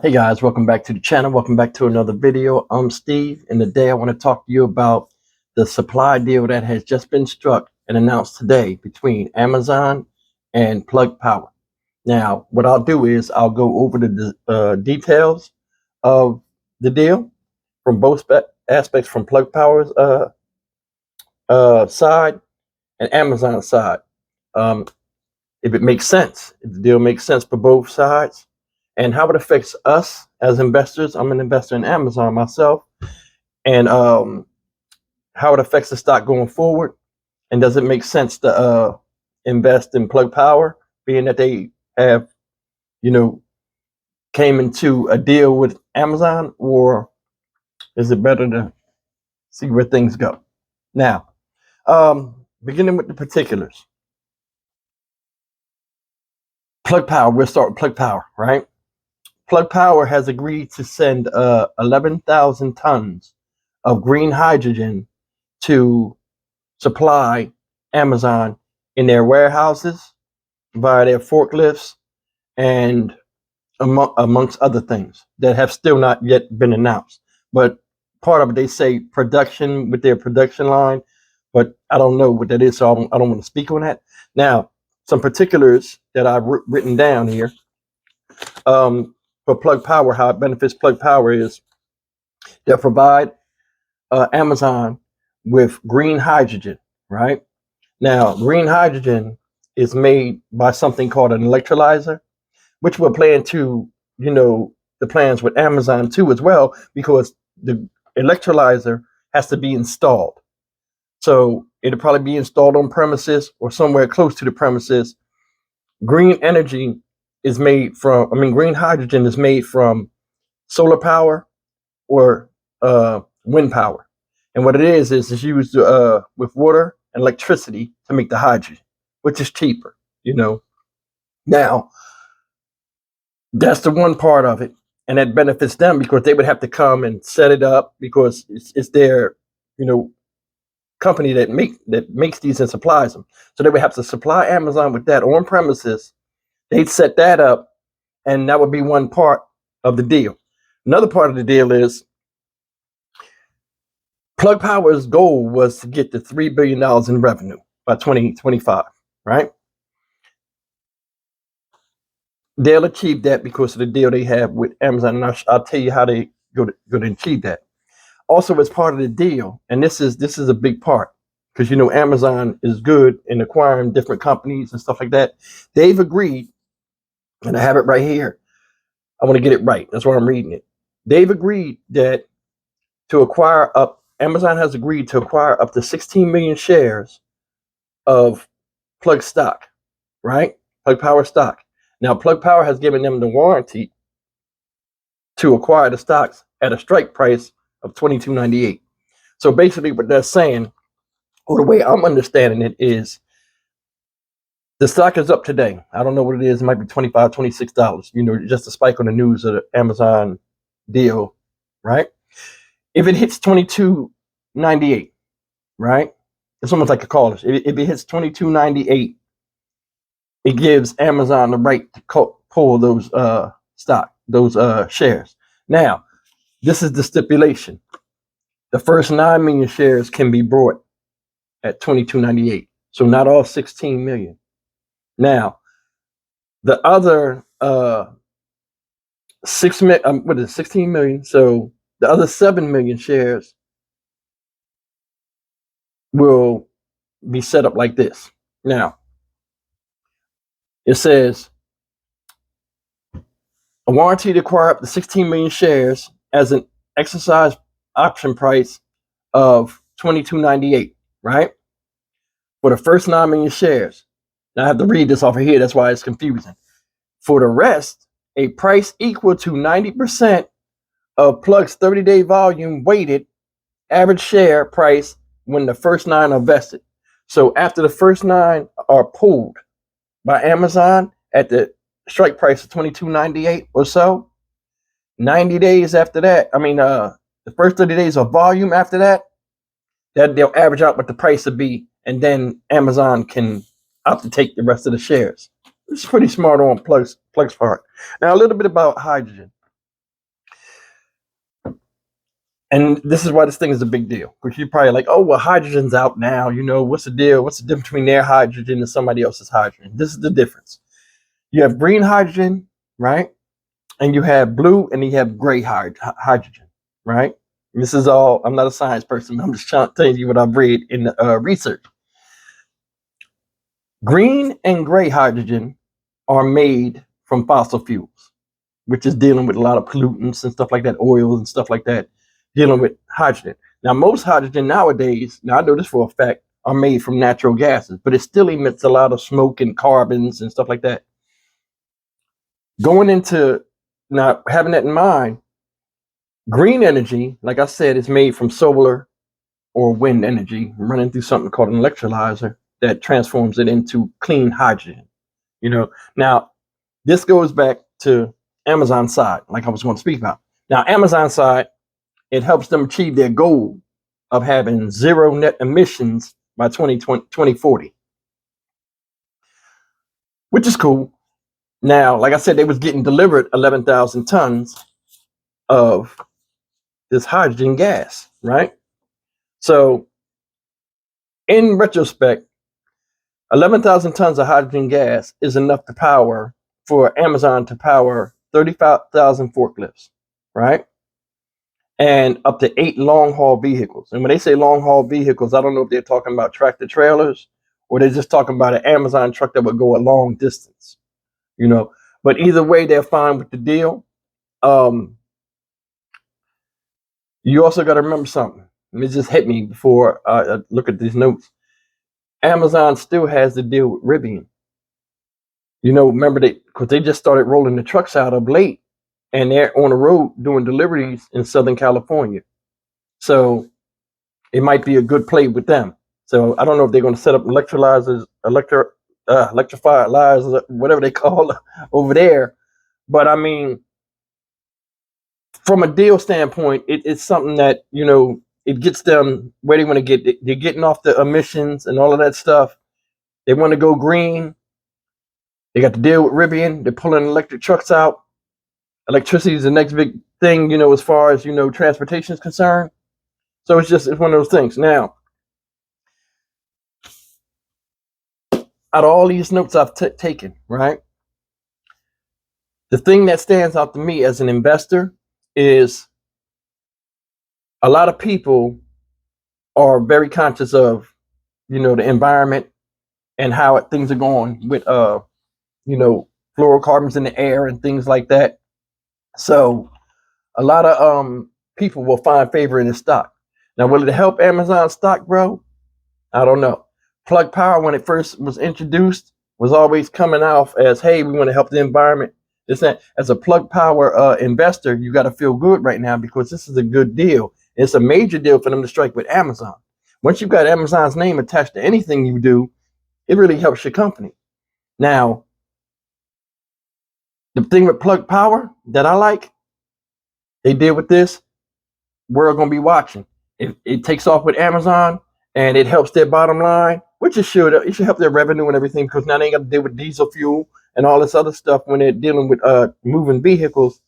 Hey guys, welcome back to the channel. Welcome back to another video. I'm Steve, and today I want to talk to you about the supply deal that has just been struck and announced today between Amazon and Plug Power. Now, what I'll do is I'll go over the details of the deal from both aspects, from Plug Power's side and Amazon's side. Um, if it makes sense, if the deal makes sense for both sides, and how it affects us as investors. I'm an investor in Amazon myself, and how it affects the stock going forward, and does it make sense to invest in Plug Power, being that they have, you know, came into a deal with Amazon, or is it better to see where things go? Now, beginning with the particulars. Plug Power, we'll start with Plug Power, right? Plug Power has agreed to send 11,000 tons of green hydrogen to supply Amazon in their warehouses via their forklifts and amongst other things that have still not yet been announced. But part of it, they say production with their production line, but I don't know what that is, so I don't want to speak on that. Now, some particulars that I've written down here. For Plug Power, how it benefits Plug Power is they'll provide Amazon with green hydrogen, right? Now, green hydrogen is made by something called an electrolyzer, which will play into, the plans with Amazon too as well, because the electrolyzer has to be installed. So it'll probably be installed on premises or somewhere close to the premises. Green energy is made from, green hydrogen is made from solar power or wind power. And what it is it's used with water and electricity to make the hydrogen, which is cheaper, Now, that's the one part of it. And that benefits them because they would have to come and set it up because it's their, company that makes these and supplies them. So they would have to supply Amazon with that on premises. They'd set that up, and that would be one part of the deal. Another part of the deal is Plug Power's goal was to get to $3 billion in revenue by 2025, right? They'll achieve that because of the deal they have with Amazon, and I'll tell you how they go to achieve that. Also, as part of the deal, and this is a big part, because Amazon is good in acquiring different companies and stuff like that. They've agreed, and I have it right here. I want to get it right. That's why I'm reading it. They've agreed that Amazon has agreed to acquire up to 16 million shares of Plug stock, right? Plug Power stock. Now, Plug Power has given them the warranty to acquire the stocks at a strike price of $22.98. So basically what they're saying, or the way I'm understanding it, is the stock is up today. I don't know what it is. It might be $25, $26, just a spike on the news of the Amazon deal, right? If it hits $22.98, right? It's almost like a call. If it hits $22.98, it gives Amazon the right to pull those shares. Now, this is the stipulation. The first 9 million shares can be bought at $22.98. So not all 16 million. Now, the other 16 million? So the other 7 million shares will be set up like this. Now, it says a warranty to acquire up to 16 million shares as an exercise option price of $22.98, right? For the first 9 million shares. Now I have to read this off of here. That's why it's confusing. For the rest, a price equal to 90% of Plug's 30-day volume weighted average share price when the first 9 are vested. So after the first 9 are pulled by Amazon at the strike price of $22.98 or so, 90 days after that, the first 30 days of volume after that they'll average out what the price would be, and then Amazon can opt to take the rest of the shares. It's pretty smart on Plug's part. Now, a little bit about hydrogen. And this is why this thing is a big deal. Because you're probably like, oh, well, hydrogen's out now. What's the deal? What's the difference between their hydrogen and somebody else's hydrogen? This is the difference. You have green hydrogen, right? And you have blue and you have gray hydrogen, right? And this is all, I'm not a science person. I'm just telling you what I've read in the research. Green and gray hydrogen are made from fossil fuels, which is dealing with a lot of pollutants and stuff like that, oils and stuff like that, dealing with hydrogen. Now, most hydrogen nowadays, now I know this for a fact, are made from natural gases, but it still emits a lot of smoke and carbons and stuff like that. Going into, now having that in mind, green energy, like I said, is made from solar or wind energy running through something called an electrolyzer that transforms it into clean hydrogen. Now this goes back to Amazon side, like I was going to speak about. Now, Amazon side, it helps them achieve their goal of having zero net emissions by 2040, which is cool. Now, like I said, they was getting delivered 11,000 tons of this hydrogen gas, right? So in retrospect, 11,000 tons of hydrogen gas is enough to power for Amazon to power 35,000 forklifts, right? And up to 8 long haul vehicles. And when they say long haul vehicles, I don't know if they're talking about tractor trailers or they're just talking about an Amazon truck that would go a long distance, But either way, they're fine with the deal. You also got to remember something. It just hit me before I look at these notes. Amazon still has to deal with Rivian. Remember because they just started rolling the trucks out of late, and they're on the road doing deliveries in Southern California. So it might be a good play with them. So I don't know if they're going to set up electrified lives, whatever they call it over there. But I mean, from a deal standpoint, it's something that, it gets them where they want to get. They're getting off the emissions and all of that stuff. They want to go green. They got to deal with Rivian. They're pulling electric trucks out. Electricity is the next big thing, as far as, transportation is concerned. So it's one of those things. Now, out of all these notes I've taken, right? The thing that stands out to me as an investor is a lot of people are very conscious of, the environment and how things are going with, fluorocarbons in the air and things like that. So a lot of people will find favor in the stock. Now, will it help Amazon stock grow? I don't know. Plug Power, when it first was introduced, was always coming off as, hey, we want to help the environment. As a Plug Power investor, you got to feel good right now because this is a good deal. It's a major deal for them to strike with Amazon. Once you've got Amazon's name attached to anything you do, it really helps your company. Now, the thing with Plug Power that I like, they did with this, we're going to be watching. It takes off with Amazon and it helps their bottom line, which it should help their revenue and everything, because now they ain't got to deal with diesel fuel and all this other stuff when they're dealing with moving vehicles.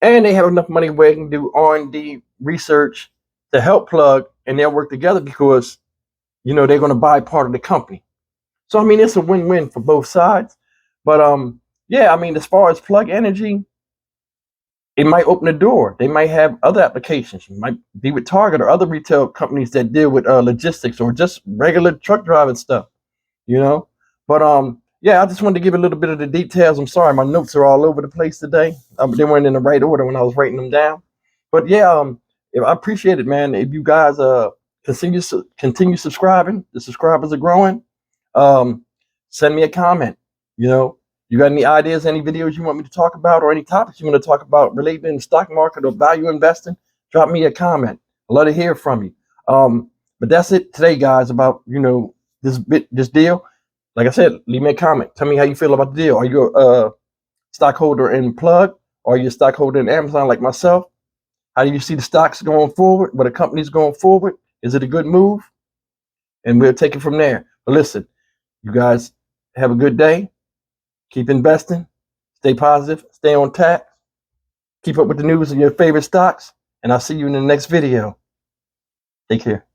And they have enough money where they can do R&D research to help Plug, and they'll work together because, they're going to buy part of the company. So, I mean, it's a win-win for both sides. But, yeah, I mean, as far as Plug Energy, it might open the door. They might have other applications. It might be with Target or other retail companies that deal with logistics or just regular truck driving stuff, But, yeah, I just wanted to give a little bit of the details. I'm sorry, my notes are all over the place today. They weren't in the right order when I was writing them down. But yeah, I appreciate it, man. If you guys continue subscribing, the subscribers are growing. Send me a comment. You got any ideas, any videos you want me to talk about, or any topics you want to talk about related in the stock market or value investing? Drop me a comment. I'd love to hear from you. But that's it today, guys, about this deal. Like I said, leave me a comment. Tell me how you feel about the deal. Are you a stockholder in Plug? Or are you a stockholder in Amazon like myself? How do you see the stocks going forward? What the company's going forward? Is it a good move? And we'll take it from there. But listen, you guys have a good day. Keep investing. Stay positive. Stay on track. Keep up with the news of your favorite stocks. and I'll see you in the next video. Take care.